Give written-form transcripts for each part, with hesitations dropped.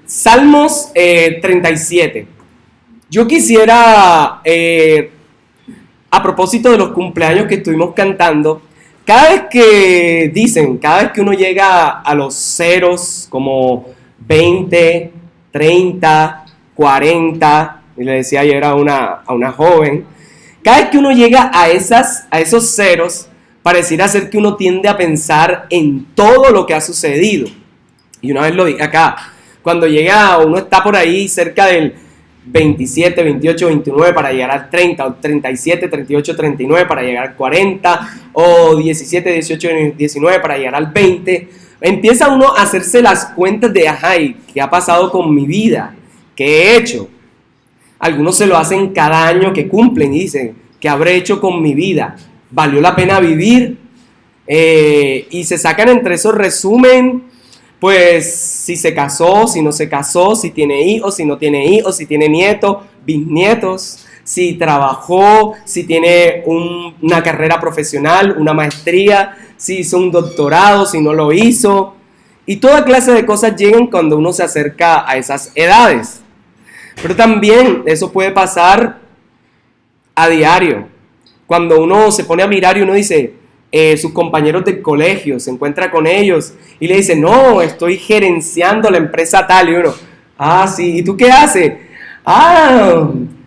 Salmos 37. Yo quisiera, a propósito de los cumpleaños que estuvimos cantando, cada vez que uno llega a los ceros, como 20, 30, 40, y le decía ayer a una joven, cada vez que uno llega a esos ceros, pareciera ser que uno tiende a pensar en todo lo que ha sucedido. Y una vez lo dije acá, cuando uno está por ahí cerca del 27, 28, 29 para llegar al 30, o 37, 38, 39 para llegar al 40, o 17, 18, 19 para llegar al 20, empieza uno a hacerse las cuentas de, ¿qué ha pasado con mi vida? ¿Qué he hecho? Algunos se lo hacen cada año que cumplen y dicen, ¿qué habré hecho con mi vida? ¿Valió la pena vivir? Y se sacan entre esos resumen, pues si se casó, si no se casó, si tiene hijos, si no tiene hijos, si tiene nietos, bisnietos, si trabajó, si tiene una carrera profesional, una maestría, si hizo un doctorado, si no lo hizo. Y toda clase de cosas llegan cuando uno se acerca a esas edades. Pero también eso puede pasar a diario. Cuando uno se pone a mirar y uno dice, sus compañeros del colegio, se encuentra con ellos y le dice, no, estoy gerenciando la empresa tal. Y uno, sí, ¿y tú qué haces?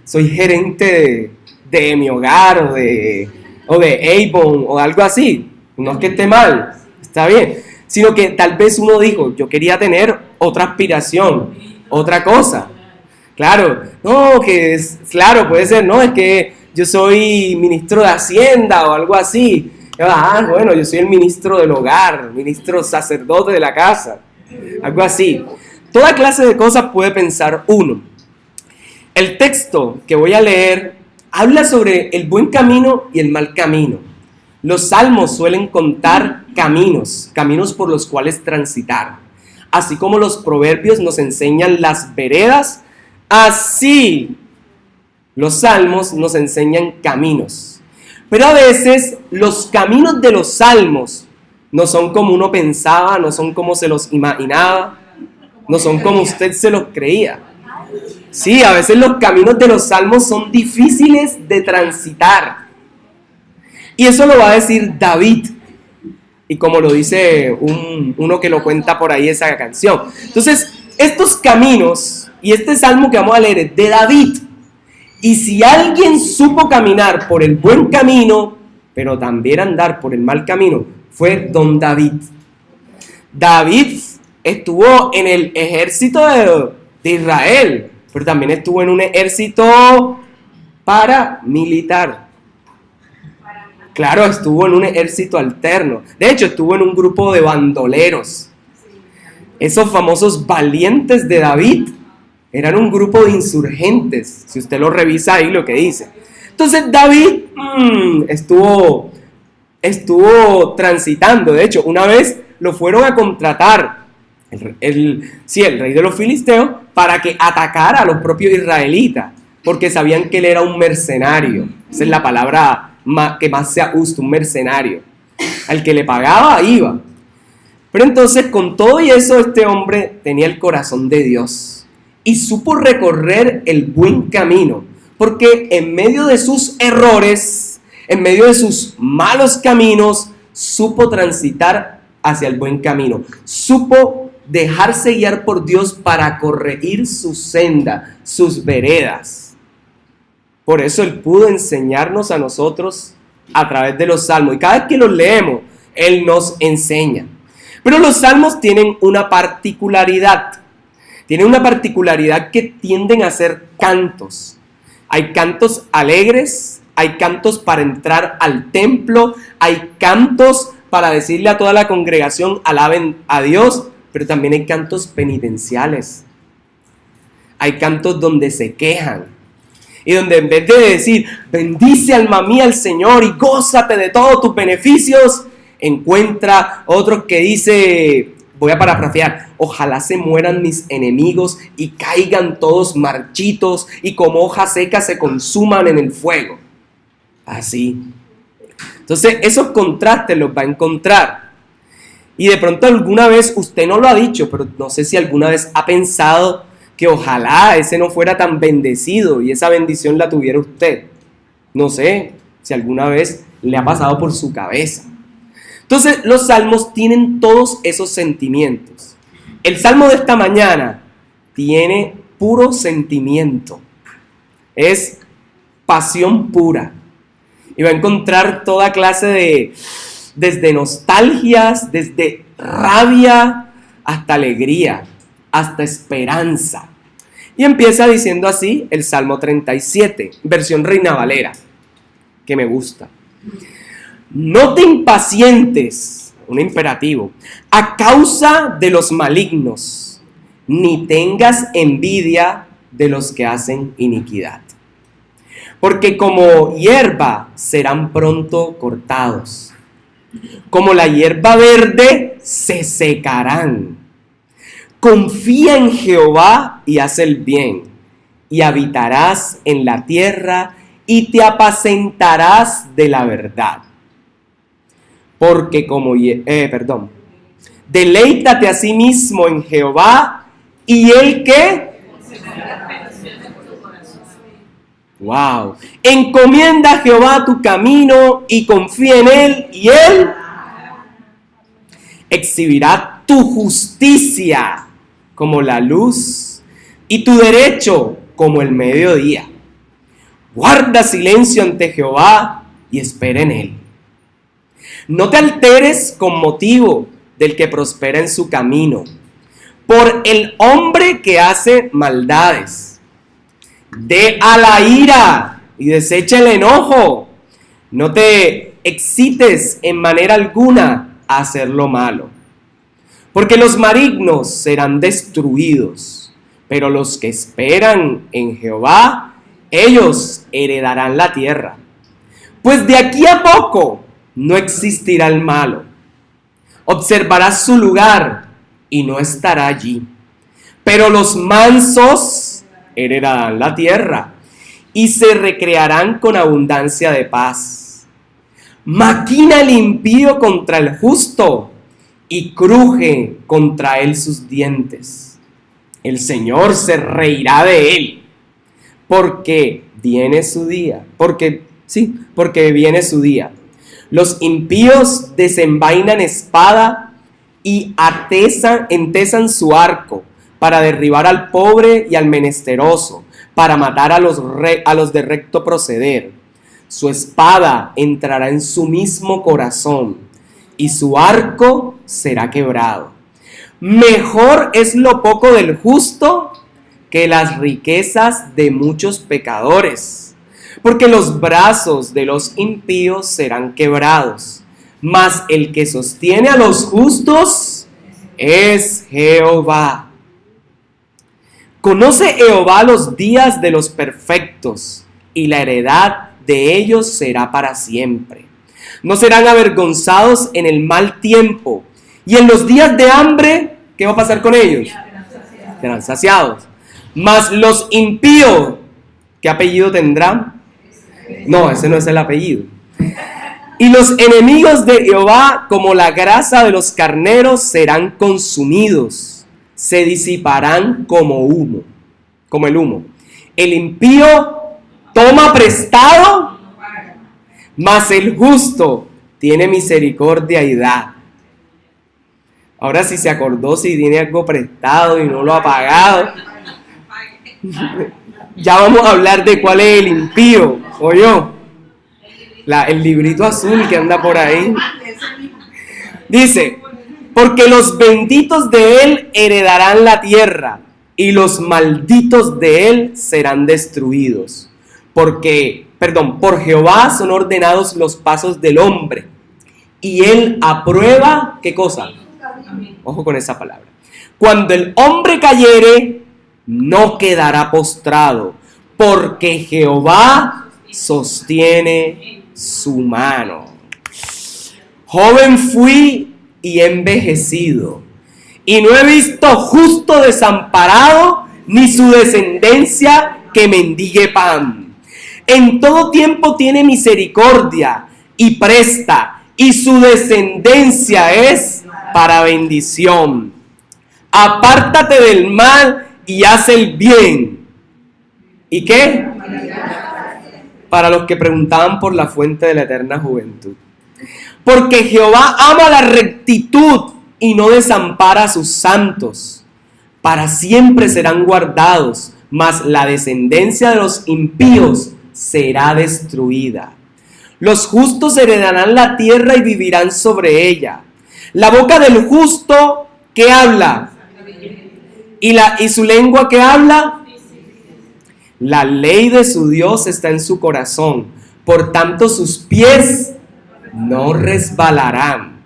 Soy gerente de mi hogar o de Avon o algo así. No es que esté mal, está bien, sino que tal vez uno dijo, yo quería tener otra aspiración, otra cosa. Claro, claro, puede ser, no, es que yo soy ministro de Hacienda o algo así. Bueno, yo soy el ministro del hogar, ministro sacerdote de la casa, algo así. Toda clase de cosas puede pensar uno. El texto que voy a leer habla sobre el buen camino y el mal camino. Los salmos suelen contar caminos por los cuales transitar. Así como los proverbios nos enseñan las veredas, así los salmos nos enseñan caminos. Pero a veces los caminos de los salmos no son como uno pensaba, no son como se los imaginaba, no son como usted se los creía. Sí, a veces los caminos de los salmos son difíciles de transitar. Y eso lo va a decir David. Y como lo dice uno que lo cuenta por ahí esa canción. Entonces, estos caminos y este salmo que vamos a leer es de David. Y si alguien supo caminar por el buen camino, pero también andar por el mal camino, fue don David. David estuvo en el ejército de Israel, pero también estuvo en un ejército paramilitar. Claro, estuvo en un ejército alterno. De hecho, estuvo en un grupo de bandoleros. Esos famosos valientes de David eran un grupo de insurgentes, si usted lo revisa ahí lo que dice. Entonces David estuvo transitando. De hecho, una vez lo fueron a contratar, el rey de los filisteos, para que atacara a los propios israelitas, porque sabían que él era un mercenario. Esa es la palabra que más se usa, un mercenario. Al que le pagaba, iba. Pero entonces, con todo y eso, este hombre tenía el corazón de Dios. Y supo recorrer el buen camino, porque en medio de sus errores, en medio de sus malos caminos, supo transitar hacia el buen camino. Supo dejarse guiar por Dios para corregir su senda, sus veredas. Por eso Él pudo enseñarnos a nosotros a través de los salmos. Y cada vez que los leemos, Él nos enseña. Pero los salmos tienen una particularidad. Tienen una particularidad que tienden a ser cantos. Hay cantos alegres, hay cantos para entrar al templo, hay cantos para decirle a toda la congregación, alaben a Dios, pero también hay cantos penitenciales. Hay cantos donde se quejan. Y donde en vez de decir, bendice alma mía al Señor y gózate de todos tus beneficios, encuentra otros que dice, voy a parafrasear, ojalá se mueran mis enemigos y caigan todos marchitos y como hoja seca se consuman en el fuego. Así. Entonces esos contrastes los va a encontrar. Y de pronto alguna vez, usted no lo ha dicho, pero no sé si alguna vez ha pensado que ojalá ese no fuera tan bendecido y esa bendición la tuviera usted. No sé si alguna vez le ha pasado por su cabeza. Entonces, los salmos tienen todos esos sentimientos. El salmo de esta mañana tiene puro sentimiento. Es pasión pura. Y va a encontrar toda clase desde nostalgias, desde rabia, hasta alegría, hasta esperanza. Y empieza diciendo así el Salmo 37, versión Reina Valera, que me gusta. No te impacientes, un imperativo, a causa de los malignos, ni tengas envidia de los que hacen iniquidad. Porque como hierba serán pronto cortados, como la hierba verde se secarán. Confía en Jehová y haz el bien, y habitarás en la tierra y te apacentarás de la verdad. Porque deleítate a sí mismo en Jehová, y él ¿qué? Wow. Encomienda a Jehová tu camino y confía en él, y él exhibirá tu justicia como la luz y tu derecho como el mediodía. Guarda silencio ante Jehová y espera en él. No te alteres con motivo del que prospera en su camino, por el hombre que hace maldades. Dé a la ira y desecha el enojo. No te excites en manera alguna a hacer lo malo, porque los malignos serán destruidos, pero los que esperan en Jehová, ellos heredarán la tierra. Pues de aquí a poco no existirá el malo. Observarás su lugar y no estará allí. Pero los mansos heredarán la tierra y se recrearán con abundancia de paz. Maquina el impío contra el justo y cruje contra él sus dientes. El Señor se reirá de él, porque viene su día. Porque viene su día. Los impíos desenvainan espada y entesan su arco para derribar al pobre y al menesteroso, para matar a los de recto proceder. Su espada entrará en su mismo corazón y su arco será quebrado. Mejor es lo poco del justo que las riquezas de muchos pecadores, porque los brazos de los impíos serán quebrados, mas el que sostiene a los justos es Jehová. Conoce Jehová los días de los perfectos, y la heredad de ellos será para siempre. No serán avergonzados en el mal tiempo, y en los días de hambre, ¿qué va a pasar con ellos? Serán saciados. Mas los impíos, ¿qué apellido tendrán? No, ese no es el apellido. Y los enemigos de Jehová, como la grasa de los carneros, serán consumidos, se disiparán como humo, como el humo. El impío toma prestado, mas el justo tiene misericordia y da. Ahora si se acordó, si tiene algo prestado y no lo ha pagado, ya vamos a hablar de cuál es el impío, ¿oyó? El librito azul que anda por ahí. Dice, porque los benditos de él heredarán la tierra, y los malditos de él serán destruidos. Por Jehová son ordenados los pasos del hombre, y él aprueba, ¿qué cosa? Ojo con esa palabra. Cuando el hombre cayere, no quedará postrado, porque Jehová sostiene su mano. Joven fui y he envejecido, y no he visto justo desamparado, ni su descendencia que mendigue pan. En todo tiempo tiene misericordia y presta, y su descendencia es para bendición. Apártate del mal y haz el bien. ¿Y qué? Para los que preguntaban por la fuente de la eterna juventud. Porque Jehová ama la rectitud y no desampara a sus santos. Para siempre serán guardados, mas la descendencia de los impíos será destruida. Los justos heredarán la tierra y vivirán sobre ella. La boca del justo, ¿qué habla? ¿Y su lengua qué habla? La ley de su Dios está en su corazón, por tanto sus pies no resbalarán.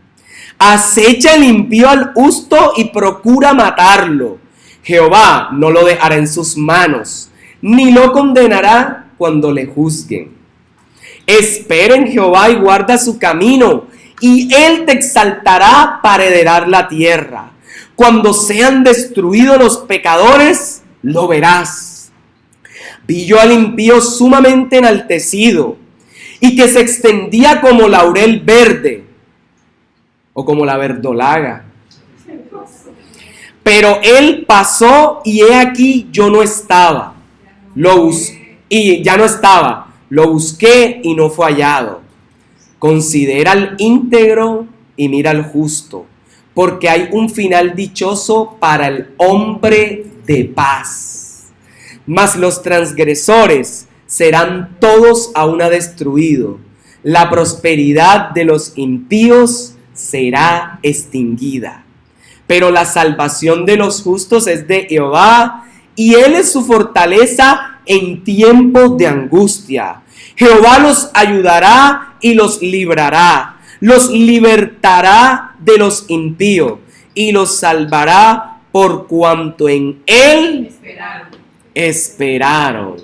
Acecha el impío al justo y procura matarlo. Jehová no lo dejará en sus manos, ni lo condenará cuando le juzguen. Espera en Jehová y guarda su camino, y él te exaltará para heredar la tierra. Cuando sean destruidos los pecadores, lo verás. Vi yo al impío sumamente enaltecido, y que se extendía como laurel verde, o como la verdolaga. Pero él pasó, y he aquí yo no estaba. Lo busqué y no fue hallado. Considera al íntegro y mira al justo, porque hay un final dichoso para el hombre de paz. Mas los transgresores serán todos a una destruidos. La prosperidad de los impíos será extinguida. Pero la salvación de los justos es de Jehová, y él es su fortaleza en tiempos de angustia. Jehová los ayudará y los librará, los libertará de los impíos y los salvará por cuanto en él esperaron.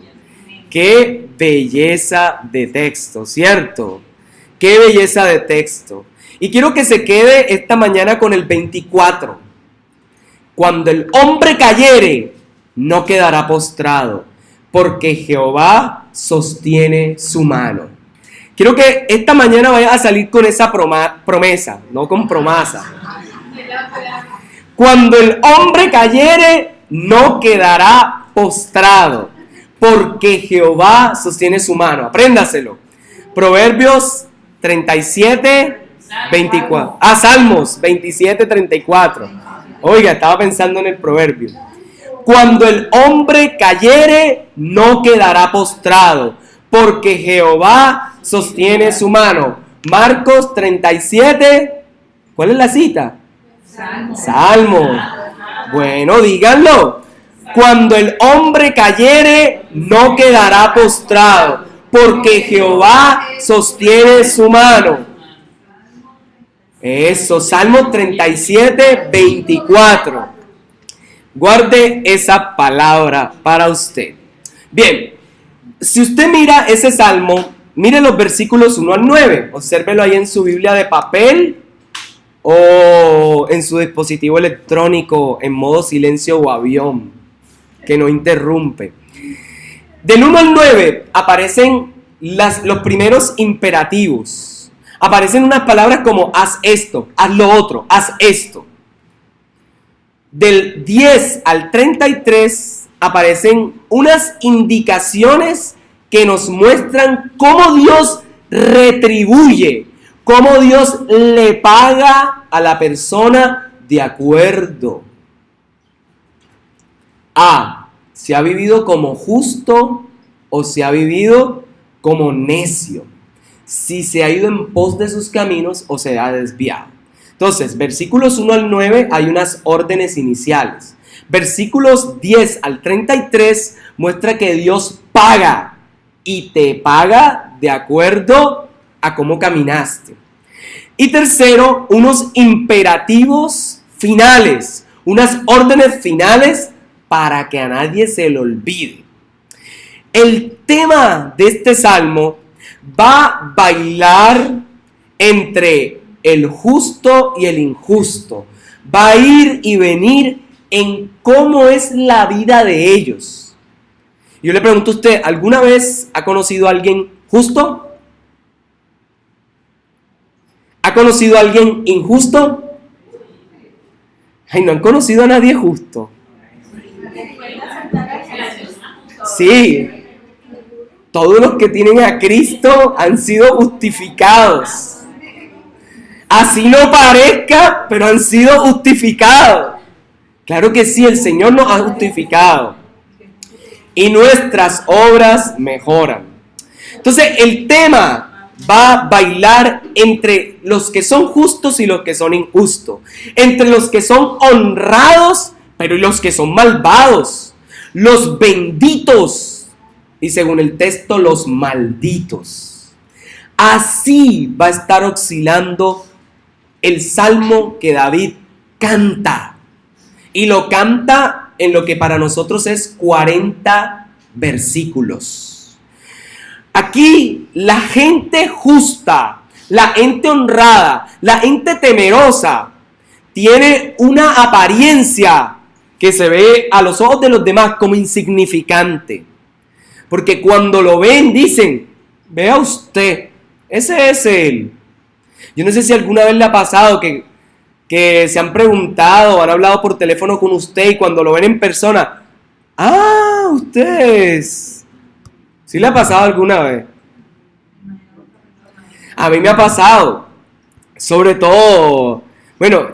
Qué belleza de texto, ¿cierto? Qué belleza de texto. Y quiero que se quede esta mañana con el 24. Cuando el hombre cayere, no quedará postrado, porque Jehová sostiene su mano. Quiero que esta mañana vayas a salir con esa promesa, no con promesa. Cuando el hombre cayere, no quedará postrado, porque Jehová sostiene su mano. Apréndaselo. Proverbios 37, 24. Salmos 27, 34. Oiga, estaba pensando en el proverbio. Cuando el hombre cayere, no quedará postrado, porque Jehová sostiene su mano. Marcos 37, ¿cuál es la cita? Salmo. Bueno, díganlo. Cuando el hombre cayere, no quedará postrado, porque Jehová sostiene su mano. Eso, Salmo 37, 24. Guarde esa palabra para usted. Bien, si usted mira ese salmo, mire los versículos 1 al 9. Obsérvelo ahí en su Biblia de papel o en su dispositivo electrónico en modo silencio o avión, que no interrumpe. Del 1 al 9 aparecen los primeros imperativos. Aparecen unas palabras como haz esto, haz lo otro, haz esto. Del 10 al 33 aparecen unas indicaciones que nos muestran cómo Dios retribuye, cómo Dios le paga a la persona de acuerdo a si ha vivido como justo o si ha vivido como necio, si se ha ido en pos de sus caminos o se ha desviado. Entonces, versículos 1 al 9 hay unas órdenes iniciales. Versículos 10 al 33 muestra que Dios paga y te paga de acuerdo a cómo caminaste. Y tercero, unos imperativos finales, unas órdenes finales para que a nadie se le olvide. El tema de este salmo va a bailar entre el justo y el injusto. Va a ir y venir en cómo es la vida de ellos. Yo le pregunto a usted, ¿alguna vez ha conocido a alguien justo? ¿Ha conocido a alguien injusto? Ay, ¿no han conocido a nadie justo? Sí. Todos los que tienen a Cristo han sido justificados. Así no parezca, pero han sido justificados. Claro que sí, el Señor nos ha justificado. Y nuestras obras mejoran. Entonces, el tema va a bailar entre los que son justos y los que son injustos. Entre los que son honrados, pero y los que son malvados. Los benditos y, según el texto, los malditos. Así va a estar oscilando el salmo que David canta. Y lo canta en lo que para nosotros es 40 versículos. Aquí la gente justa, la gente honrada, la gente temerosa, tiene una apariencia que se ve a los ojos de los demás como insignificante. Porque cuando lo ven dicen, vea usted, ese es él. Yo no sé si alguna vez le ha pasado que se han preguntado, han hablado por teléfono con usted y cuando lo ven en persona, ustedes. ¿Sí le ha pasado alguna vez? A mí me ha pasado, sobre todo, bueno,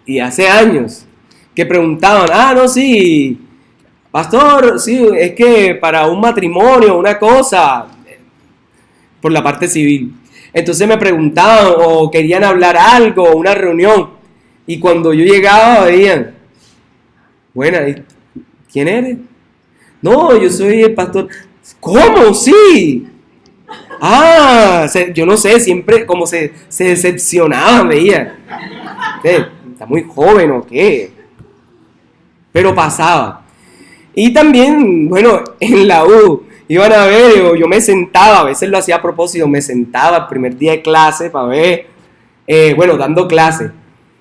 y hace años, que preguntaban, no, sí, pastor, sí, es que para un matrimonio, una cosa, por la parte civil. Entonces me preguntaban o querían hablar algo, una reunión. Y cuando yo llegaba, veían, bueno, ¿quién eres? No, yo soy el pastor. ¿Cómo? Sí. Yo no sé, siempre como se decepcionaban, veían. ¿Está muy joven o qué? Pero pasaba. Y también, bueno, en la U, iban a ver, yo me sentaba, a veces lo hacía a propósito, me sentaba el primer día de clase para ver, dando clase.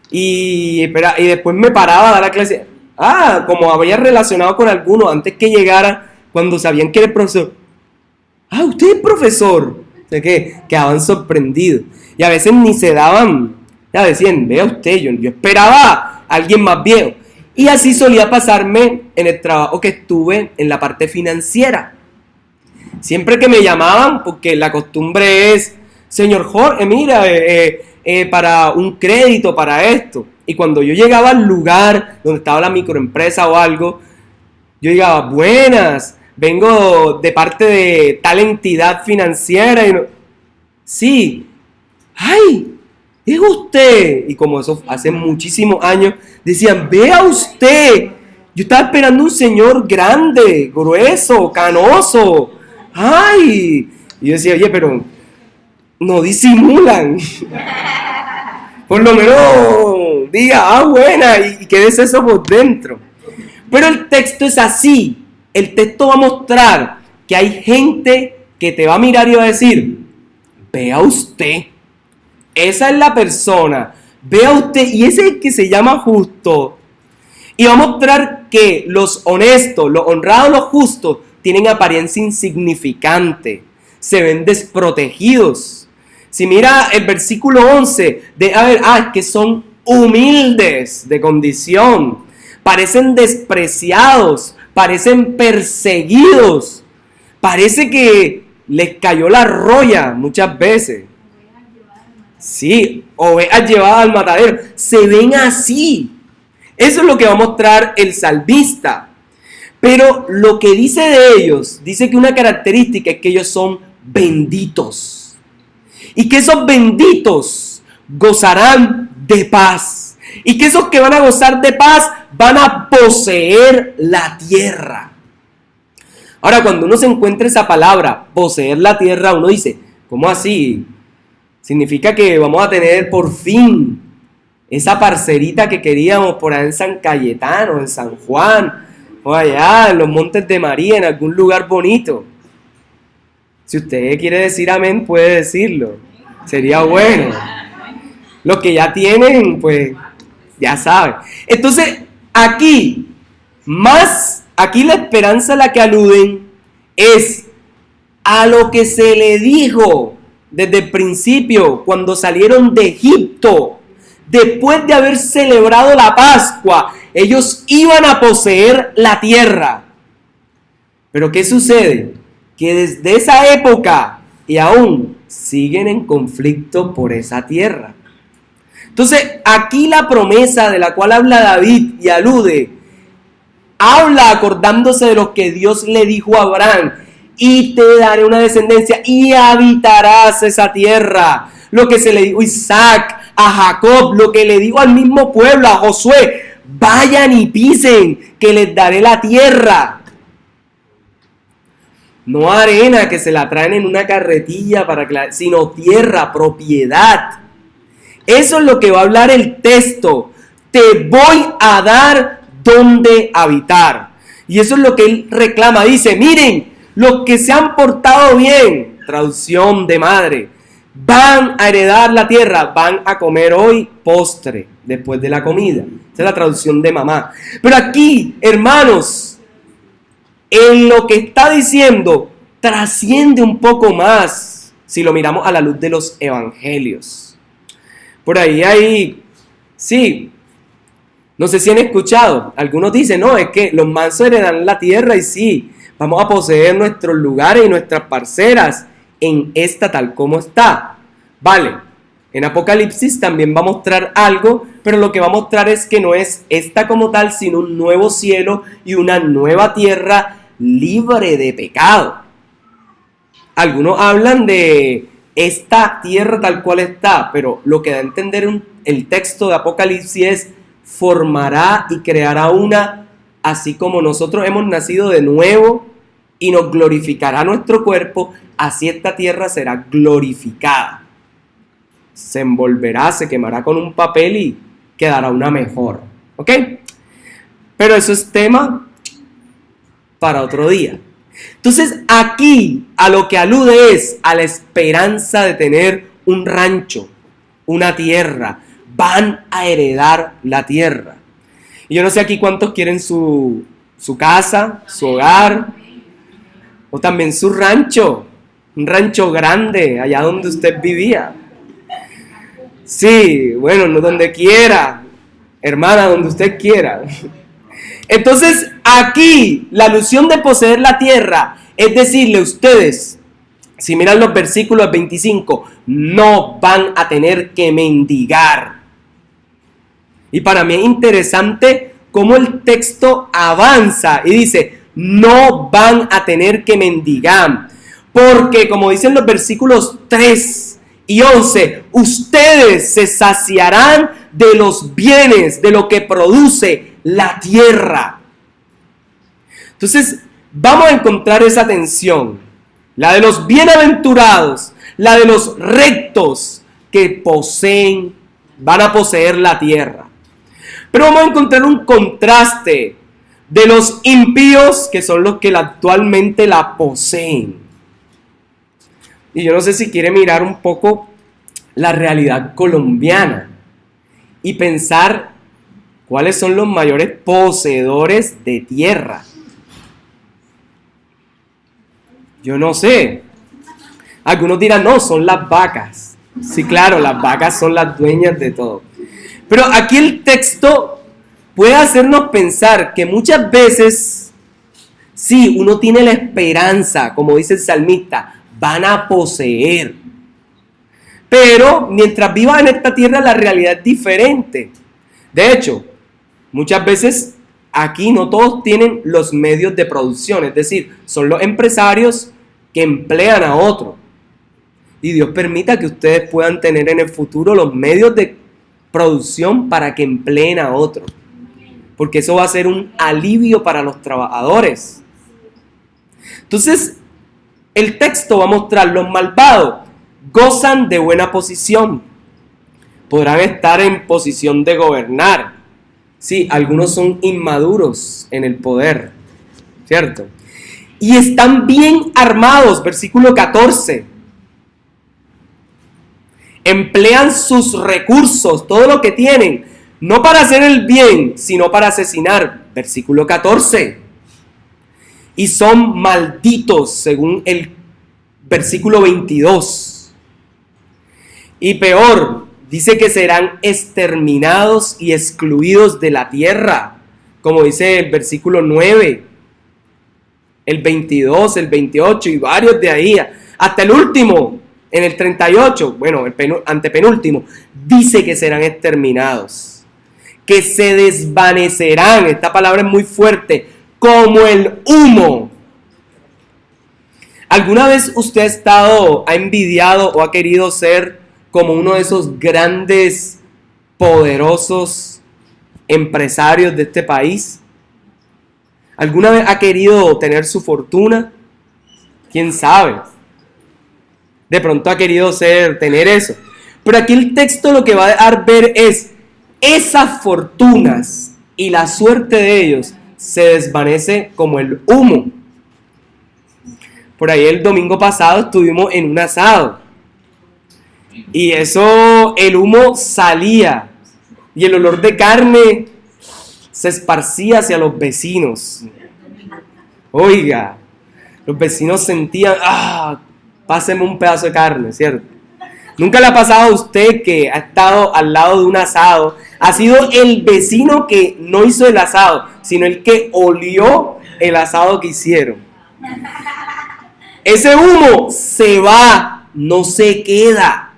Y después me paraba a dar la clase. Como había relacionado con alguno antes que llegara, cuando sabían que era el profesor. Usted es profesor. O sea, que quedaban sorprendidos. Y a veces ni se daban, ya decían, vea usted, yo esperaba a alguien más viejo. Y así solía pasarme en el trabajo que estuve en la parte financiera. Siempre que me llamaban, porque la costumbre es, señor Jorge, mira, para un crédito, para esto. Y cuando yo llegaba al lugar donde estaba la microempresa o algo, yo llegaba, buenas, vengo de parte de tal entidad financiera. Sí, ¡ay! Es usted. Y como eso hace muchísimos años, decían, vea usted, yo estaba esperando un señor grande, grueso, canoso. ¡Ay! Y yo decía, oye, pero no disimulan. Por lo menos diga, buena, y quédese eso por dentro. Pero el texto es así. El texto va a mostrar que hay gente que te va a mirar y va a decir, vea usted, esa es la persona, vea usted, y ese es el que se llama justo. Y va a mostrar que los honestos, los honrados, los justos, tienen apariencia insignificante, se ven desprotegidos. Si mira el versículo 11, es que son humildes de condición, parecen despreciados, parecen perseguidos, parece que les cayó la roya muchas veces. Sí, ovejas llevadas al matadero, se ven así. Eso es lo que va a mostrar el salmista. Pero lo que dice de ellos, dice que una característica es que ellos son benditos. Y que esos benditos gozarán de paz. Y que esos que van a gozar de paz van a poseer la tierra. Ahora, cuando uno se encuentra esa palabra, poseer la tierra, uno dice, ¿cómo así? Significa que vamos a tener por fin esa parcerita que queríamos por allá en San Cayetano, en San Juan, o allá en los Montes de María, en algún lugar bonito. Si usted quiere decir amén, puede decirlo. Sería bueno. Los que ya tienen, pues, ya saben. Entonces, aquí la esperanza a la que aluden es a lo que se le dijo desde el principio, cuando salieron de Egipto. después de haber celebrado la Pascua, ellos iban a poseer la tierra. Pero ¿qué sucede? Que desde esa época y aún siguen en conflicto por esa tierra. Entonces, aquí la promesa de la cual habla David y alude, habla acordándose de lo que Dios le dijo a Abraham: y te daré una descendencia y habitarás esa tierra. Lo que se le dijo a Isaac, a Jacob, lo que le dijo al mismo pueblo, a Josué: vayan y pisen, que les daré la tierra. No arena que se la traen en una carretilla, sino tierra, propiedad. Eso es lo que va a hablar el texto. Te voy a dar donde habitar. Y eso es lo que él reclama. Dice: miren, los que se han portado bien, traducción de madre, van a heredar la tierra, van a comer hoy postre después de la comida. Esa es la traducción de mamá. Pero aquí, hermanos, en lo que está diciendo trasciende un poco más si lo miramos a la luz de los evangelios. Por ahí sí, no sé si han escuchado, algunos dicen: no, es que los mansos heredan la tierra, y sí, vamos a poseer nuestros lugares y nuestras parcelas en esta tal como está. Vale, en Apocalipsis también va a mostrar algo, pero lo que va a mostrar es que no es esta como tal, sino un nuevo cielo y una nueva tierra libre de pecado. Algunos hablan de esta tierra tal cual está, pero lo que da a entender el texto de Apocalipsis es: formará y creará una, así como nosotros hemos nacido de nuevo, y nos glorificará nuestro cuerpo, así esta tierra será glorificada. Se envolverá, se quemará con un papel y quedará una mejor. ¿Ok? Pero eso es tema para otro día. Entonces, aquí a lo que alude es a la esperanza de tener un rancho, una tierra. Van a heredar la tierra. Y yo no sé aquí cuántos quieren su casa, su hogar, o también su rancho, un rancho grande, allá donde usted vivía. Sí, bueno, no donde quiera, hermana, donde usted quiera. Entonces, aquí la alusión de poseer la tierra es decirle a ustedes, si miran los versículos 25, no van a tener que mendigar. Y para mí es interesante cómo el texto avanza y dice: no van a tener que mendigar. Porque, como dicen los versículos 3 y 11, ustedes se saciarán de los bienes, de lo que produce la tierra. Entonces, vamos a encontrar esa tensión, la de los bienaventurados, la de los rectos que van a poseer la tierra. Pero vamos a encontrar un contraste de los impíos, que son los que actualmente la poseen. Y yo no sé si quiere mirar un poco la realidad colombiana y pensar cuáles son los mayores poseedores de tierra. Yo no sé. Algunos dirán: no, son las vacas. Sí, claro, las vacas son las dueñas de todo. Pero aquí el texto puede hacernos pensar que muchas veces, sí, uno tiene la esperanza, como dice el salmista, van a poseer. Pero mientras vivas en esta tierra, la realidad es diferente. De hecho, muchas veces aquí no todos tienen los medios de producción, es decir, son los empresarios que emplean a otros. Y Dios permita que ustedes puedan tener en el futuro los medios de producción para que empleen a otros. Porque eso va a ser un alivio para los trabajadores. Entonces, el texto va a mostrar: los malvados gozan de buena posición. Podrán estar en posición de gobernar. Sí, algunos son inmaduros en el poder, ¿cierto? Y están bien armados, versículo 14. Emplean sus recursos, todo lo que tienen, no para hacer el bien, sino para asesinar, versículo 14. Y son malditos, según el versículo 22. Y peor, Dice que serán exterminados y excluidos de la tierra, como dice el versículo 9, el 22, el 28 y varios de ahí, hasta el último, en el 38, bueno, el antepenúltimo, dice que serán exterminados, que se desvanecerán, esta palabra es muy fuerte, como el humo. ¿Alguna vez usted ha envidiado o ha querido ser como uno de esos grandes, poderosos empresarios de este país? ¿Alguna vez ha querido tener su fortuna? ¿Quién sabe? De pronto ha querido tener eso. Pero aquí el texto lo que va a dejar ver es esas fortunas y la suerte de ellos se desvanece como el humo. Por ahí el domingo pasado estuvimos en un asado. Y eso, el humo salía. Y el olor de carne se esparcía hacia los vecinos. Oiga, los vecinos sentían, páseme un pedazo de carne, ¿cierto? ¿Nunca le ha pasado a usted que ha estado al lado de un asado? Ha sido el vecino que no hizo el asado, sino el que olió el asado que hicieron. Ese humo se va, no se queda.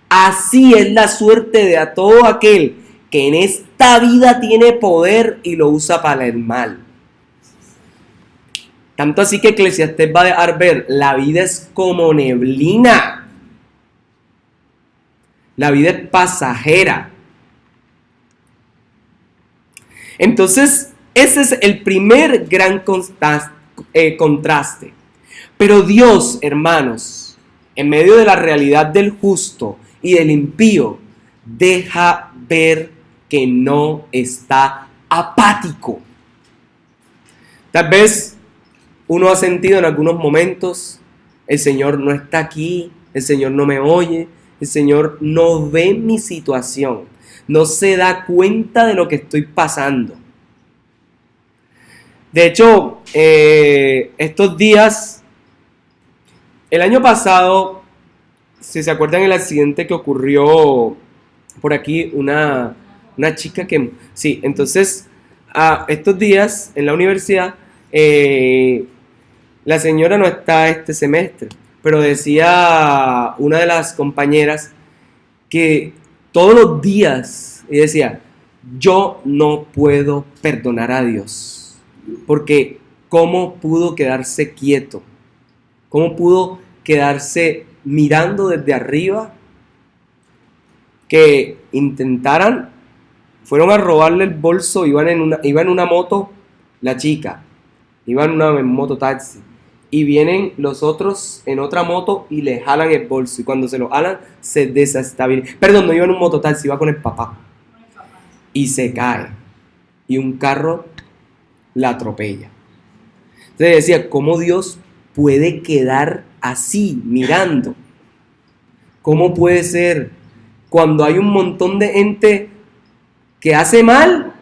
Así es la suerte de a todo aquel que en esta vida tiene poder y lo usa para el mal. Tanto así que Eclesiastés va a dejar ver, la vida es como neblina. La vida es pasajera. Entonces, ese es el primer gran contraste. Pero Dios, hermanos, en medio de la realidad del justo y del impío, deja ver que no está apático. Tal vez uno ha sentido en algunos momentos, el Señor no está aquí, el Señor no me oye, el Señor no ve mi situación, no se da cuenta de lo que estoy pasando. De hecho, estos días, el año pasado, si se acuerdan el accidente que ocurrió por aquí, una chica que... Sí, entonces, estos días en la universidad, la señora no está este semestre, pero decía una de las compañeras que todos los días, ella decía, yo no puedo perdonar a Dios, porque ¿cómo pudo quedarse quieto? ¿Cómo pudo quedarse mirando desde arriba? Que intentaran, fueron a robarle el bolso, iba en una moto, la chica, iba en una mototaxi, y vienen los otros en otra moto y le jalan el bolso, y cuando se lo jalan, se desestabiliza. Perdón, no iba en un mototaxi, iba con el papá, y se cae, y un carro la atropella. Entonces decía, ¿cómo Dios puede quedar así, mirando? ¿Cómo puede ser cuando hay un montón de gente que hace mal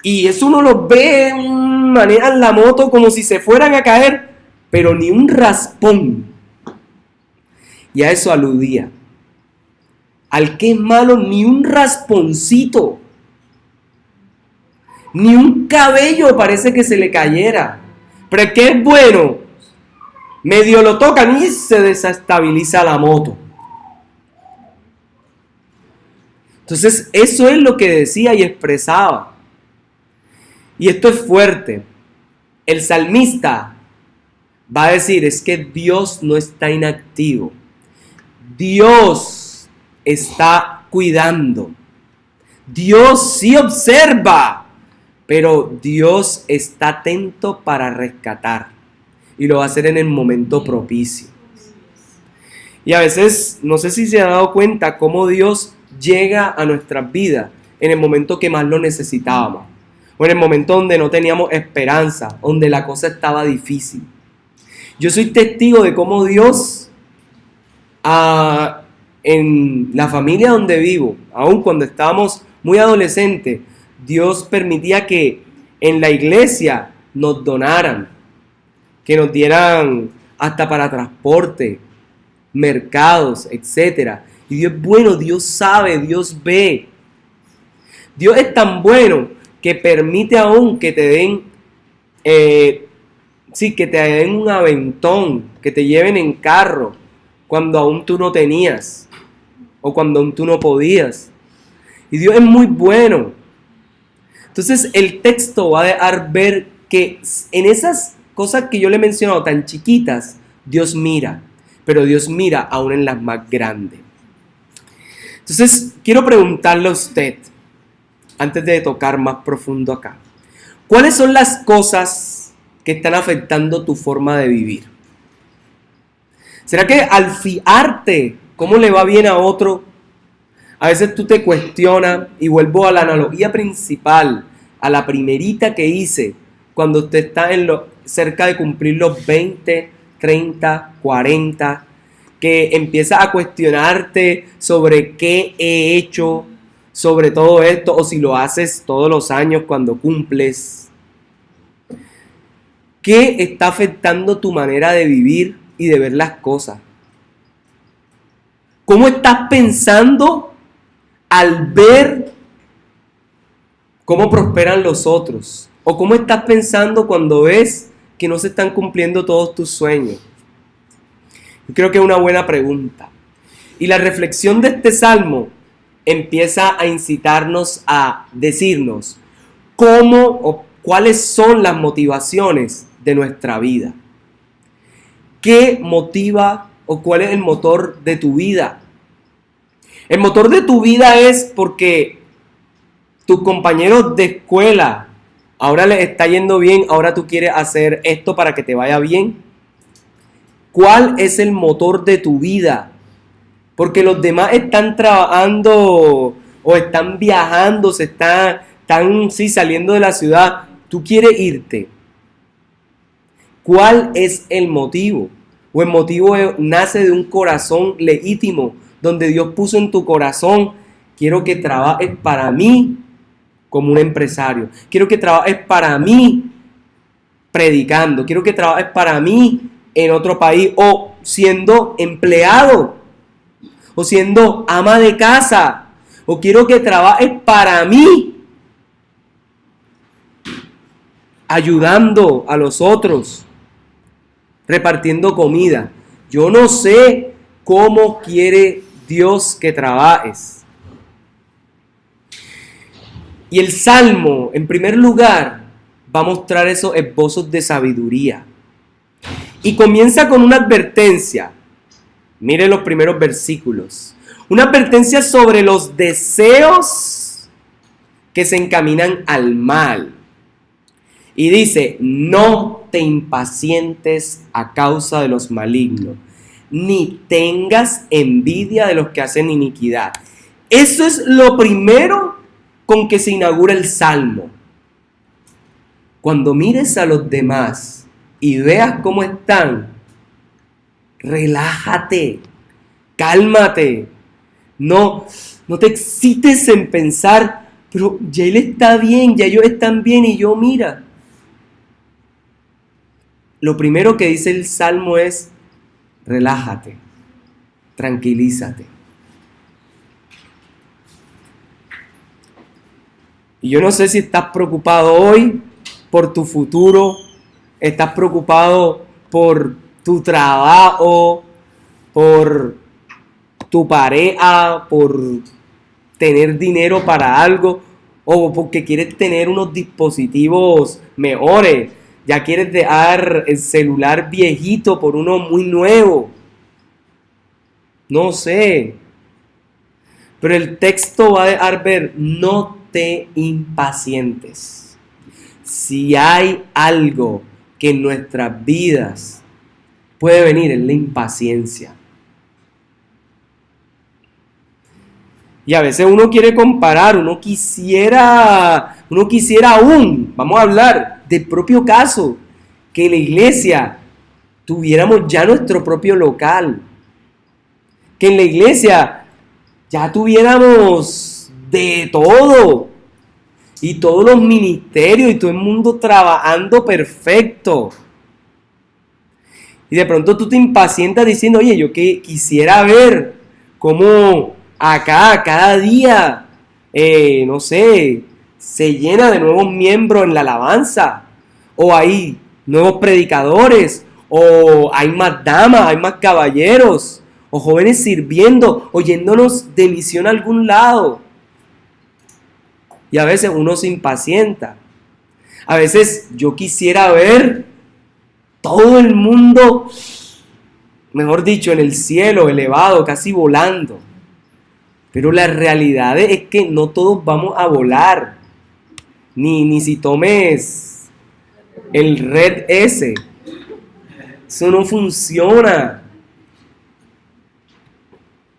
y eso uno los ve, manejan la moto como si se fueran a caer, pero ni un raspón? Y a eso aludía. Al que es malo, ni un rasponcito, ni un cabello parece que se le cayera. Pero el que es bueno, medio lo tocan y se desestabiliza la moto. Entonces, eso es lo que decía y expresaba. Y esto es fuerte. El salmista va a decir, es que Dios no está inactivo. Dios está cuidando. Dios sí observa, pero Dios está atento para rescatar. Y lo va a hacer en el momento propicio. Y a veces, no sé si se ha dado cuenta cómo Dios llega a nuestras vidas en el momento que más lo necesitábamos, o en el momento donde no teníamos esperanza, donde la cosa estaba difícil. Yo soy testigo de cómo Dios, en la familia donde vivo, aun cuando estábamos muy adolescentes, Dios permitía que en la iglesia nos donaran, que nos dieran hasta para transporte, mercados, etcétera. Y Dios es bueno, Dios sabe, Dios ve. Dios es tan bueno que permite aún que te den, que te den un aventón, que te lleven en carro cuando aún tú no tenías o cuando aún tú no podías. Y Dios es muy bueno. Entonces el texto va a dejar ver que en esas cosas que yo le he mencionado tan chiquitas, Dios mira, pero Dios mira aún en las más grandes. Entonces quiero preguntarle a usted, antes de tocar más profundo acá, ¿cuáles son las cosas que están afectando tu forma de vivir? ¿Será que al fiarte cómo le va bien a otro, a veces tú te cuestionas? Y vuelvo a la analogía principal, a la primerita que hice, cuando usted está cerca de cumplir los 20, 30, 40, que empieza a cuestionarte sobre qué he hecho, sobre todo esto, o si lo haces todos los años cuando cumples. ¿Qué está afectando tu manera de vivir y de ver las cosas? ¿Cómo estás pensando al ver cómo prosperan los otros? ¿O cómo estás pensando cuando ves que no se están cumpliendo todos tus sueños? Yo creo que es una buena pregunta. Y la reflexión de este salmo empieza a incitarnos a decirnos cómo o cuáles son las motivaciones de nuestra vida. ¿Qué motiva o cuál es el motor de tu vida? El motor de tu vida es porque tus compañeros de escuela ahora les está yendo bien, ahora tú quieres hacer esto para que te vaya bien. ¿Cuál es el motor de tu vida? Porque los demás están trabajando o están viajando, están saliendo de la ciudad. Tú quieres irte. ¿Cuál es el motivo? O el motivo nace de un corazón legítimo, donde Dios puso en tu corazón: quiero que trabajes para mí como un empresario. Quiero que trabajes para mí predicando. Quiero que trabajes para mí en otro país, o siendo empleado, o siendo ama de casa, o quiero que trabajes para mí ayudando a los otros, repartiendo comida. Yo no sé cómo quiere Dios que trabajes. Y el Salmo, en primer lugar, va a mostrar esos esbozos de sabiduría. Y comienza con una advertencia. Mire los primeros versículos. Una advertencia sobre los deseos que se encaminan al mal. Y dice: no te impacientes a causa de los malignos, ni tengas envidia de los que hacen iniquidad. Eso es lo primero con que se inaugura el Salmo. Cuando mires a los demás y veas cómo están, relájate, cálmate. No te excites en pensar: pero ya él está bien, ya ellos están bien y yo, mira. Lo primero que dice el Salmo es: relájate, tranquilízate. Y yo no sé si estás preocupado hoy por tu futuro, estás preocupado por tu trabajo, por tu pareja, por tener dinero para algo, o porque quieres tener unos dispositivos mejores. Ya quieres dejar el celular viejito por uno muy nuevo. No sé. Pero el texto va a dejar ver: no te impacientes. Si hay algo que en nuestras vidas puede venir, es la impaciencia. Y a veces uno quiere comparar, uno quisiera aún, vamos a hablar del propio caso, que en la iglesia tuviéramos ya nuestro propio local, que en la iglesia ya tuviéramos de todo, y todos los ministerios y todo el mundo trabajando perfecto. Y de pronto tú te impacientas diciendo: oye, yo que quisiera ver como acá cada día, no sé, se llena de nuevos miembros en la alabanza, o hay nuevos predicadores, o hay más damas, hay más caballeros, o jóvenes sirviendo, oyéndonos de misión a algún lado. Y a veces uno se impacienta. A veces yo quisiera ver todo el mundo, mejor dicho, en el cielo, elevado, casi volando. Pero la realidad es que no todos vamos a volar. Ni si tomes el Red S. Eso no funciona.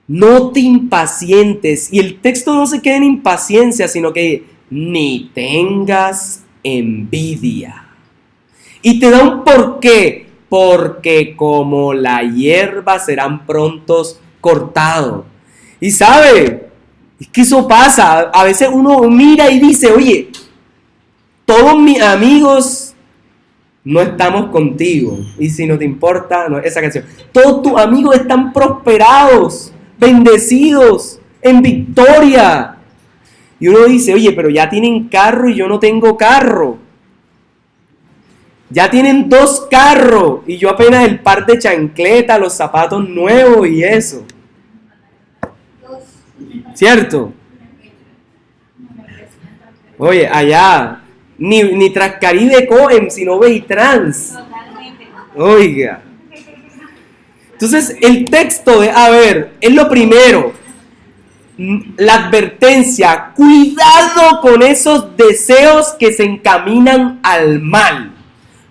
No te impacientes. Y el texto no se queda en impaciencia, sino que ni tengas envidia. Y te da un porqué. Porque como la hierba serán prontos cortados. Y sabe, es que eso pasa. A veces uno mira y dice, oye, todos mis amigos no estamos contigo. Y si no te importa, no, esa canción. Todos tus amigos están prosperados, bendecidos, en victoria. Y uno dice, oye, pero ya tienen carro y yo no tengo carro. Ya tienen 2 carros y yo apenas el par de chancletas, los zapatos nuevos y eso. ¿Cierto? Oye, allá, ni Transcaribe cogen, sino Vehitrans. Oiga. Entonces, el texto de, es lo primero. La advertencia, cuidado con esos deseos que se encaminan al mal.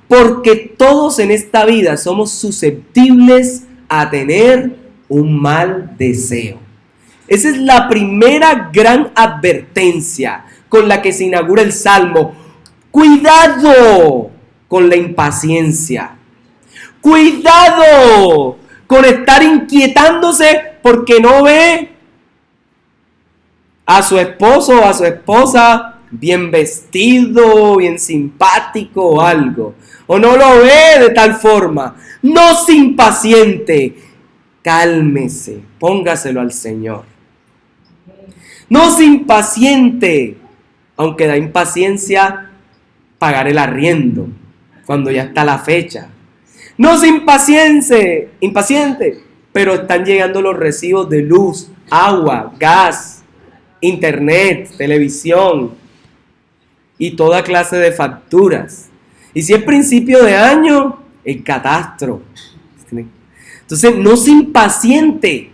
Porque todos en esta vida somos susceptibles a tener un mal deseo. Esa es la primera gran advertencia con la que se inaugura el Salmo. Cuidado con la impaciencia. Cuidado con estar inquietándose porque no ve a su esposo o a su esposa bien vestido, bien simpático o algo. O no lo ve de tal forma. No se impaciente. Cálmese. Póngaselo al Señor. No se impaciente. Aunque da impaciencia pagar el arriendo cuando ya está la fecha. No se impaciente. Pero están llegando los recibos de luz, agua, gas, internet, televisión y toda clase de facturas. Y si es principio de año, el catastro. Entonces, no se impaciente.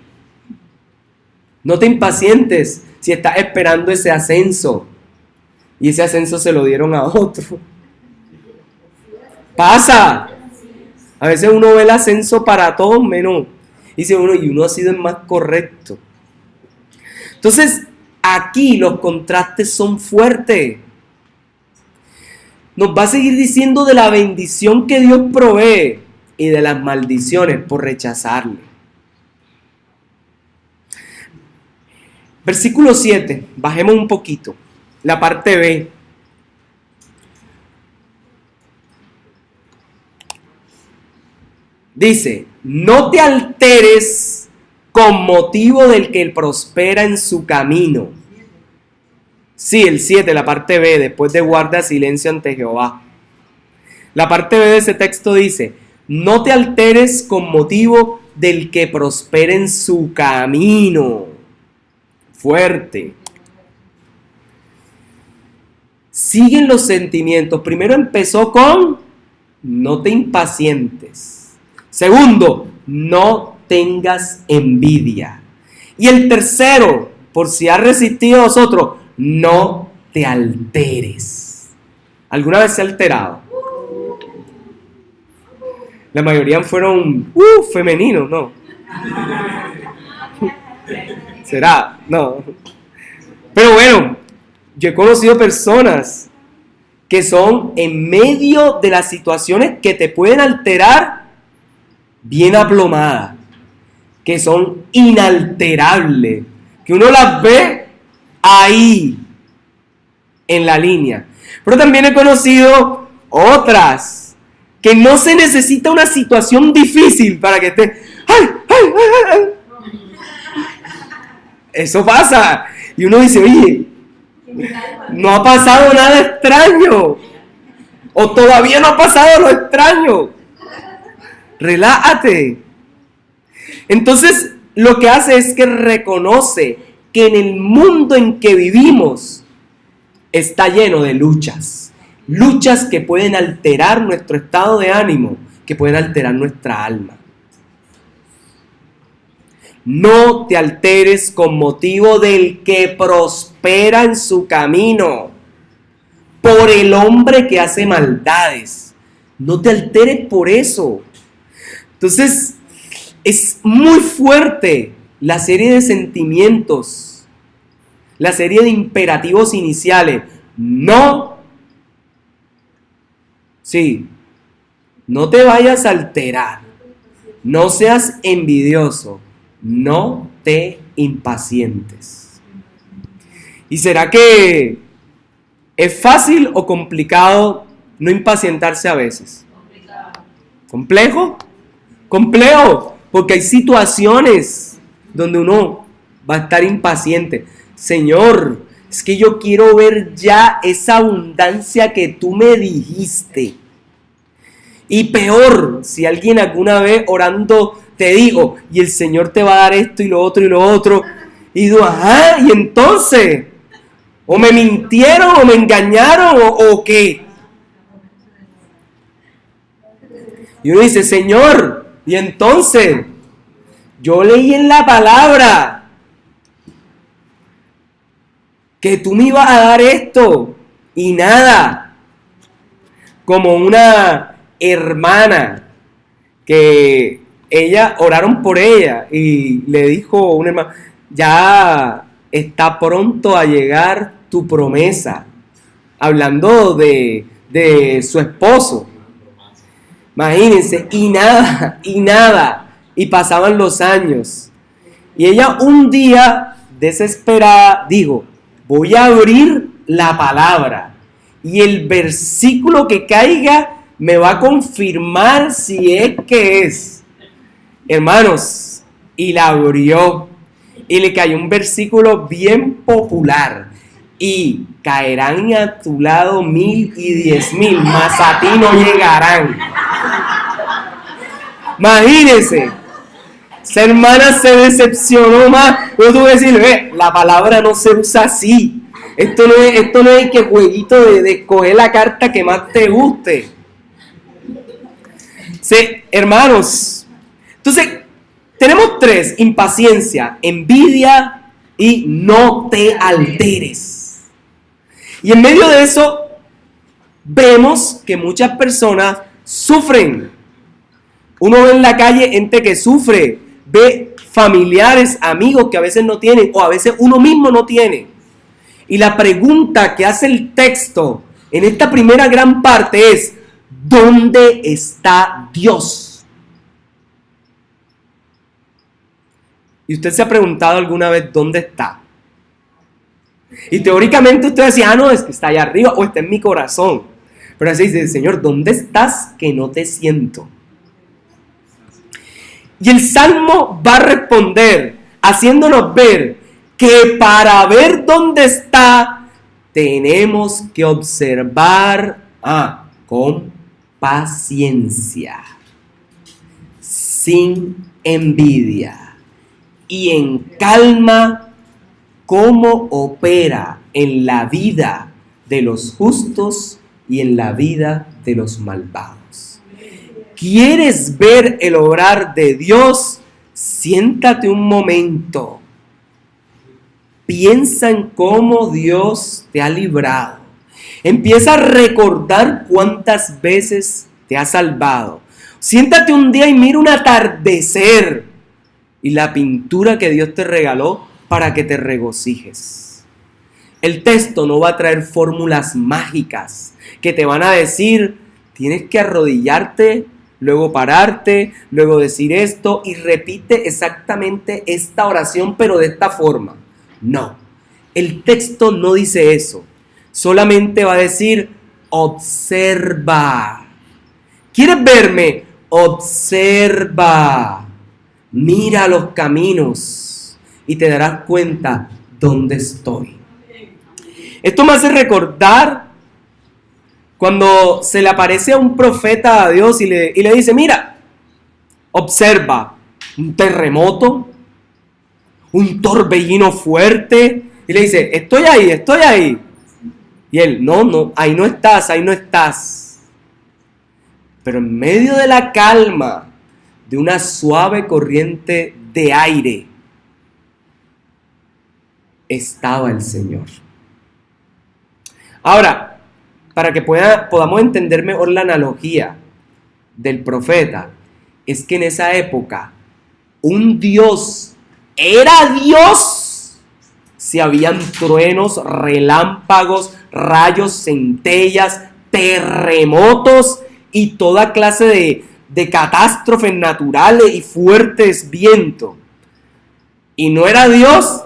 No te impacientes si estás esperando ese ascenso. Y ese ascenso se lo dieron a otro. Pasa. A veces uno ve el ascenso para todos menos. Dice uno, y uno ha sido el más correcto. Entonces, aquí los contrastes son fuertes. Nos va a seguir diciendo de la bendición que Dios provee y de las maldiciones por rechazarle. Versículo 7, bajemos un poquito, la parte B. Dice, no te alteres con motivo del que prospera en su camino. Sí, el 7, la parte B, después de guarda silencio ante Jehová. La parte B de ese texto dice, no te alteres con motivo del que prospera en su camino. Fuerte. Siguen los sentimientos. Primero empezó con, no te impacientes. Segundo, no tengas envidia. Y el tercero, por si has resistido a vosotros, no te alteres. ¿Alguna vez se ha alterado? La mayoría fueron femeninos, ¿no? ¿Será? No. Pero bueno, yo he conocido personas que son en medio de las situaciones que te pueden alterar, bien aplomadas, que son inalterables, que uno las ve ahí, en la línea. Pero también he conocido otras, que no se necesita una situación difícil para que esté, ¡ay, ay, ay, ay! Eso pasa. Y uno dice, oye, no ha pasado nada extraño. O todavía no ha pasado lo extraño. Relájate. Entonces, lo que hace es que reconoce que en el mundo en que vivimos está lleno de luchas. Luchas que pueden alterar nuestro estado de ánimo, que pueden alterar nuestra alma. No te alteres con motivo del que prospera en su camino, por el hombre que hace maldades. No te alteres por eso. Entonces, es muy fuerte la serie de sentimientos, la serie de imperativos iniciales. No, sí, no te vayas a alterar, no seas envidioso, no te impacientes. ¿Y será que es fácil o complicado no impacientarse a veces? ¿Complejo? Complejo, porque hay situaciones donde uno va a estar impaciente. Señor, es que yo quiero ver ya esa abundancia que tú me dijiste. Y peor, si alguien alguna vez orando te dijo, y el Señor te va a dar esto y lo otro y lo otro, y tú, ajá, y entonces, o me mintieron, o me engañaron, o qué. Y uno dice, Señor, y entonces, yo leí en la palabra que tú me ibas a dar esto, y nada. Como una hermana que ella, oraron por ella, y le dijo una hermana, ya está pronto a llegar tu promesa, hablando de su esposo. Imagínense, y nada, y pasaban los años. Y ella un día, desesperada, dijo, voy a abrir la palabra, y el versículo que caiga me va a confirmar si es que es. Hermanos, y la abrió, y le cayó un versículo bien popular. Y caerán a tu lado 1000 y 10,000, mas a ti no llegarán. Imagínense, esa hermana se decepcionó más. Yo tuve que decirle, la palabra no se usa así. Esto no es que jueguito de escoger la carta que más te guste. Sí, hermanos. Entonces, tenemos 3: impaciencia, envidia y no te alteres. Y en medio de eso, vemos que muchas personas sufren. Uno ve en la calle gente que sufre, ve familiares, amigos que a veces no tienen, o a veces uno mismo no tiene. Y la pregunta que hace el texto en esta primera gran parte es, ¿dónde está Dios? ¿Y usted se ha preguntado alguna vez dónde está? Y teóricamente usted decía, no, es que está allá arriba o está en mi corazón. Pero así dice, Señor, ¿dónde estás que no te siento? Y el Salmo va a responder haciéndonos ver que para ver dónde está tenemos que observar con paciencia, sin envidia y en calma cómo opera en la vida de los justos y en la vida de los malvados. ¿Quieres ver el obrar de Dios? Siéntate un momento. Piensa en cómo Dios te ha librado. Empieza a recordar cuántas veces te ha salvado. Siéntate un día y mira un atardecer y la pintura que Dios te regaló para que te regocijes. El texto no va a traer fórmulas mágicas que te van a decir, tienes que arrodillarte, luego pararte, luego decir esto y repite exactamente esta oración, pero de esta forma. No, el texto no dice eso. Solamente va a decir, observa. ¿Quieres verme? Observa. Mira los caminos y te darás cuenta dónde estoy. Esto me hace recordar cuando se le aparece a un profeta a Dios y le dice, mira, observa un terremoto, un torbellino fuerte, y le dice, estoy ahí. Y él, no, ahí no estás. Pero en medio de la calma, de una suave corriente de aire, estaba el Señor. Ahora, para que podamos entender mejor la analogía del profeta, es que en esa época un Dios era Dios si habían truenos, relámpagos, rayos, centellas, terremotos y toda clase de catástrofes naturales y fuertes vientos. ¿Y no era Dios?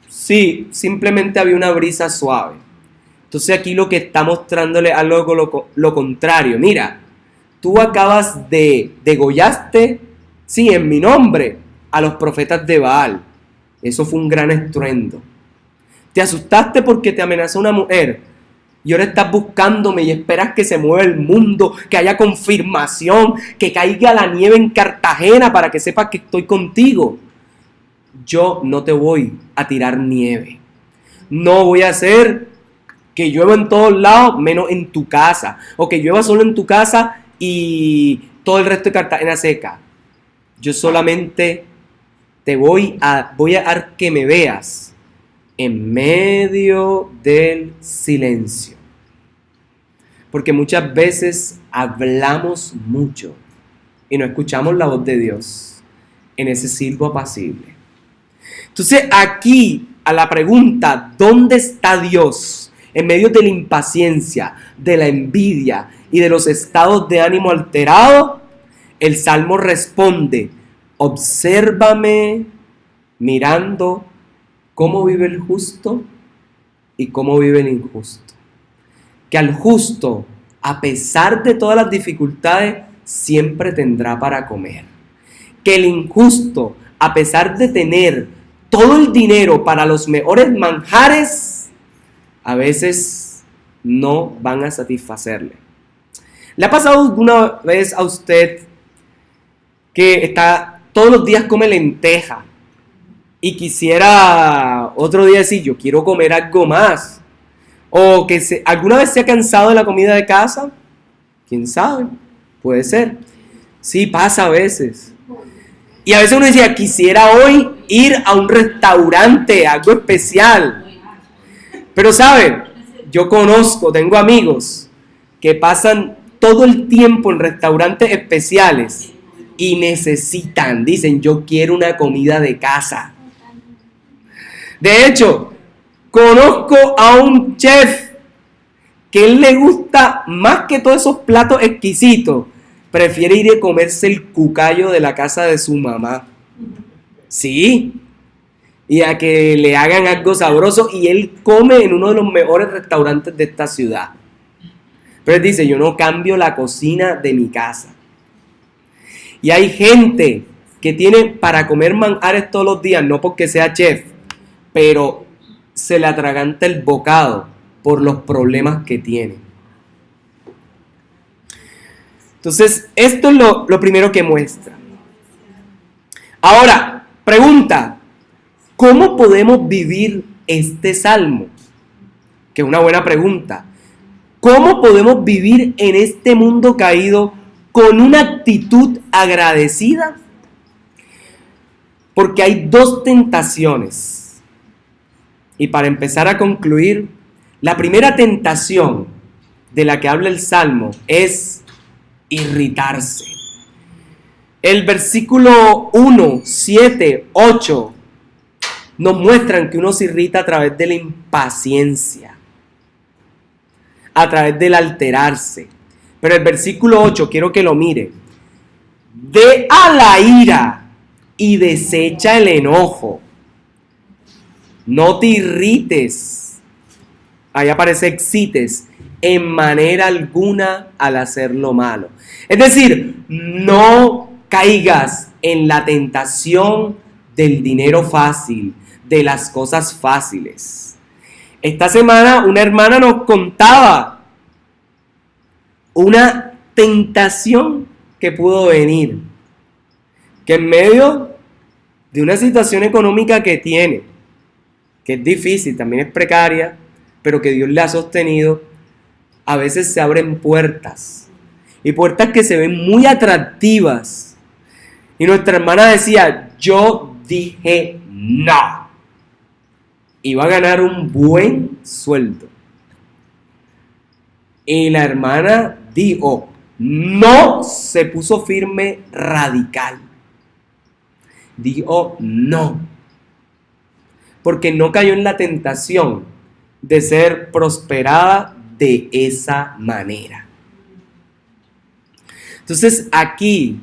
Sí, simplemente había una brisa suave. Entonces aquí lo que está mostrándole algo lo contrario. Mira, tú acabas degollaste, sí, en mi nombre, a los profetas de Baal. Eso fue un gran estruendo. Te asustaste porque te amenazó una mujer y ahora estás buscándome y esperas que se mueva el mundo, que haya confirmación, que caiga la nieve en Cartagena para que sepas que estoy contigo. Yo no te voy a tirar nieve. No voy a hacer que llueva en todos lados menos en tu casa, o que llueva solo en tu casa y todo el resto de Cartagena seca. Yo solamente te voy a dar que me veas en medio del silencio. Porque muchas veces hablamos mucho y no escuchamos la voz de Dios en ese silbo apacible. Entonces aquí a la pregunta, ¿dónde está Dios? En medio de la impaciencia, de la envidia y de los estados de ánimo alterados, el Salmo responde, obsérvame mirando cómo vive el justo y cómo vive el injusto. Que al justo, a pesar de todas las dificultades, siempre tendrá para comer. Que el injusto, a pesar de tener todo el dinero para los mejores manjares, a veces no van a satisfacerle. ¿Le ha pasado alguna vez a usted que todos los días come lenteja y quisiera otro día decir, yo quiero comer algo más? ¿O que alguna vez se ha cansado de la comida de casa? ¿Quién sabe? Puede ser. Sí, pasa a veces. Y a veces uno decía, quisiera hoy ir a un restaurante, algo especial. Pero ¿sabe? Yo tengo amigos que pasan todo el tiempo en restaurantes especiales y dicen, yo quiero una comida de casa. De hecho, conozco a un chef que él le gusta más que todos esos platos exquisitos, prefiere ir a comerse el cucayo de la casa de su mamá. Sí. Y a que le hagan algo sabroso, y él come en uno de los mejores restaurantes de esta ciudad. Pero él dice, yo no cambio la cocina de mi casa. Y hay gente que tiene para comer manjares todos los días, no porque sea chef, pero se le atraganta el bocado por los problemas que tiene. Entonces, esto es lo primero que muestra. Ahora, pregunta, ¿cómo podemos vivir este salmo? Que es una buena pregunta. ¿Cómo podemos vivir en este mundo caído con una actitud agradecida? Porque hay dos tentaciones. Y para empezar a concluir, la primera tentación de la que habla el Salmo es irritarse. El versículo 1, 7, 8 nos muestran que uno se irrita a través de la impaciencia, a través del alterarse. Pero el versículo 8, quiero que lo mire. Ve a la ira y desecha el enojo. No te irrites, ahí aparece excites, en manera alguna al hacer lo malo. Es decir, no caigas en la tentación del dinero fácil, de las cosas fáciles. Esta semana una hermana nos contaba una tentación que pudo venir, que en medio de una situación económica que tiene, que es difícil, también es precaria, pero que Dios le ha sostenido, a veces se abren puertas, y puertas que se ven muy atractivas. Y nuestra hermana decía, yo dije no. Iba a ganar un buen sueldo. Y la hermana dijo, no, se puso firme, radical. Dijo no. Porque no cayó en la tentación de ser prosperada de esa manera. Entonces aquí,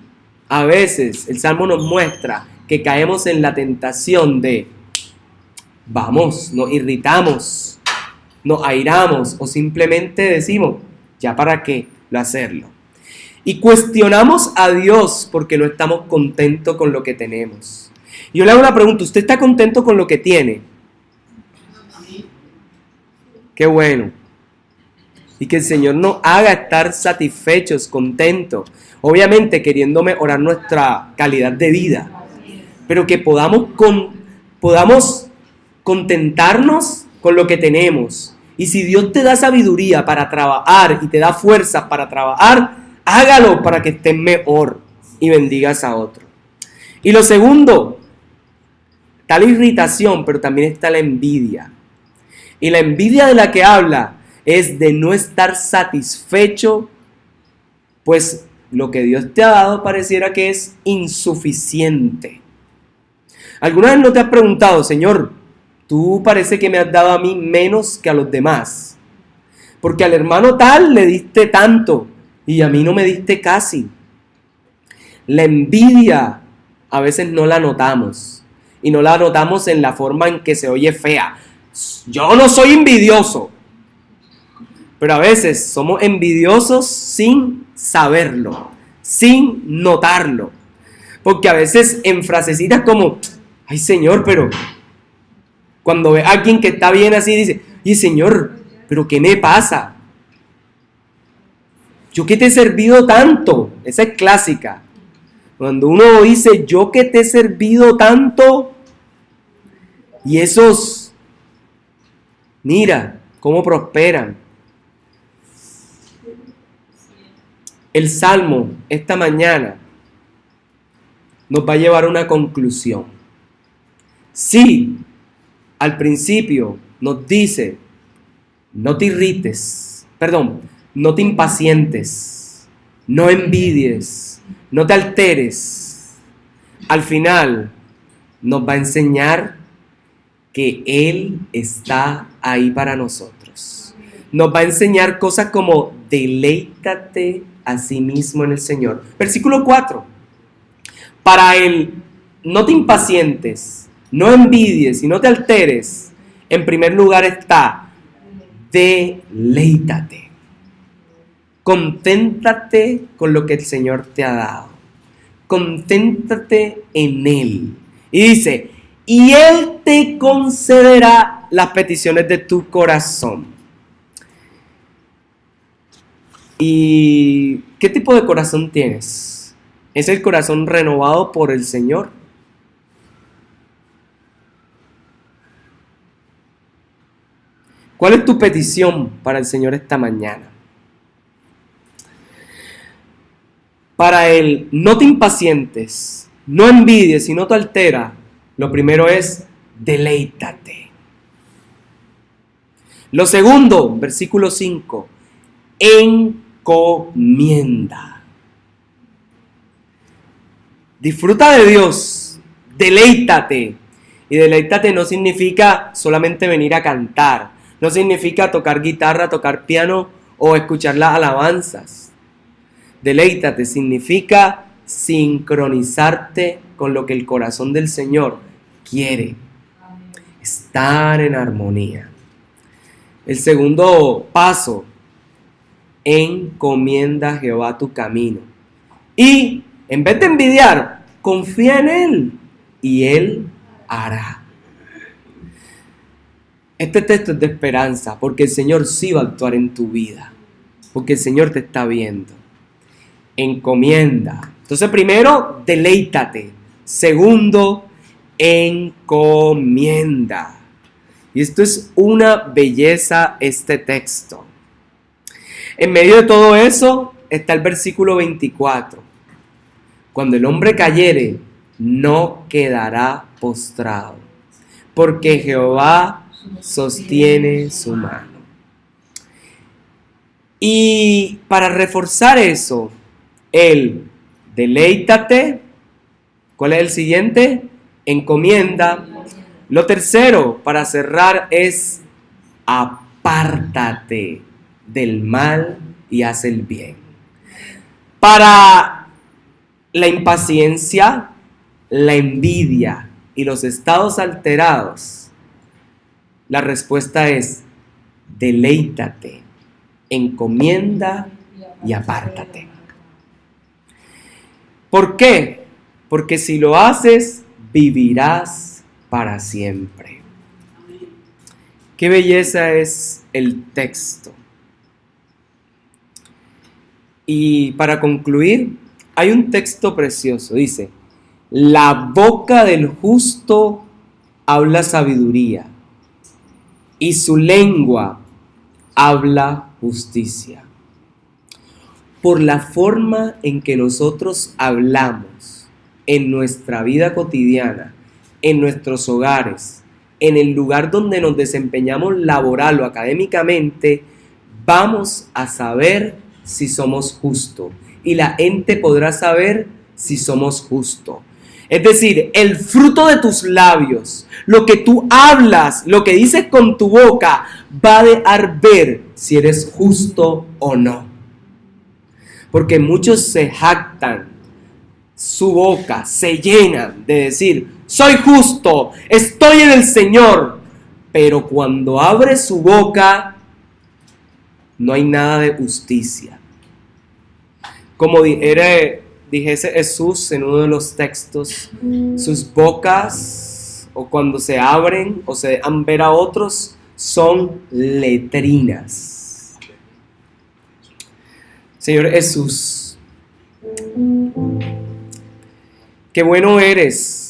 a veces, el Salmo nos muestra que caemos en la tentación de, vamos, nos irritamos, nos airamos o simplemente decimos, ya para qué lo hacerlo. Y cuestionamos a Dios porque no estamos contentos con lo que tenemos. Y yo le hago una pregunta, ¿usted está contento con lo que tiene? Qué bueno. Y que el Señor nos haga estar satisfechos, contentos. Obviamente queriendo mejorar nuestra calidad de vida. Pero que podamos contentarnos con lo que tenemos. Y si Dios te da sabiduría para trabajar y te da fuerzas para trabajar, hágalo para que estés mejor y bendigas a otro. Y lo segundo, está la irritación, pero también está la envidia. Y la envidia de la que habla es de no estar satisfecho, pues lo que Dios te ha dado pareciera que es insuficiente. ¿Alguna vez no te has preguntado, Señor, tú parece que me has dado a mí menos que a los demás? Porque al hermano tal le diste tanto y a mí no me diste casi. La envidia a veces no la notamos. Y no la notamos en la forma en que se oye fea. Yo no soy envidioso. Pero a veces somos envidiosos sin saberlo, sin notarlo. Porque a veces en frasecitas como, ay Señor, pero cuando ve a alguien que está bien así, dice, y Señor, pero ¿qué me pasa? Yo que te he servido tanto, esa es clásica. Cuando uno dice, yo que te he servido tanto, y esos, mira cómo prosperan. El Salmo esta mañana nos va a llevar a una conclusión. Sí, al principio nos dice, no te irrites, no te impacientes, no envidies, no te alteres. Al final nos va a enseñar que Él está ahí para nosotros. Nos va a enseñar cosas como deleítate a sí mismo en el Señor. Versículo 4. Para Él, no te impacientes, no envidies y no te alteres. En primer lugar está, deleítate. Conténtate con lo que el Señor te ha dado. Conténtate en Él. Y dice, y Él te concederá las peticiones de tu corazón. ¿Y qué tipo de corazón tienes? ¿Es el corazón renovado por el Señor? ¿Cuál es tu petición para el Señor esta mañana? Para Él, no te impacientes, no envidies y no te alteres. Lo primero es, deleítate. Lo segundo, versículo 5, encomienda. Disfruta de Dios, deleítate. Y deleítate no significa solamente venir a cantar, no significa tocar guitarra, tocar piano o escuchar las alabanzas. Deleítate significa sincronizarte con lo que el corazón del Señor quiere. Estar en armonía. El segundo paso, encomienda a Jehová tu camino. Y en vez de envidiar, confía en Él y Él hará. Este texto es de esperanza, porque el Señor sí va a actuar en tu vida, porque el Señor te está viendo. Encomienda. Entonces, primero, deleítate. Segundo, encomienda. Y esto es una belleza, este texto. En medio de todo eso está el versículo 24. Cuando el hombre cayere, no quedará postrado, porque Jehová sostiene su mano. Y para reforzar eso, el deleítate. ¿Cuál es el siguiente? Encomienda. Lo tercero, para cerrar, es apártate del mal y haz el bien. Para la impaciencia, la envidia y los estados alterados, la respuesta es deleítate, encomienda y apártate. ¿Por qué? Porque si lo haces, vivirás para siempre. Qué belleza es el texto. Y para concluir, hay un texto precioso. Dice, la boca del justo habla sabiduría y su lengua habla justicia. Por la forma en que nosotros hablamos en nuestra vida cotidiana, en nuestros hogares, en el lugar donde nos desempeñamos laboral o académicamente, vamos a saber si somos justos y la gente podrá saber si somos justos. Es decir, el fruto de tus labios, lo que tú hablas, lo que dices con tu boca, va a dejar ver si eres justo o no. Porque muchos se jactan, su boca se llena de decir, soy justo, estoy en el Señor. Pero cuando abre su boca, no hay nada de justicia. Como dijese Jesús en uno de los textos, sus bocas, o cuando se abren o se dejan ver a otros, son letrinas. Señor Jesús, qué bueno eres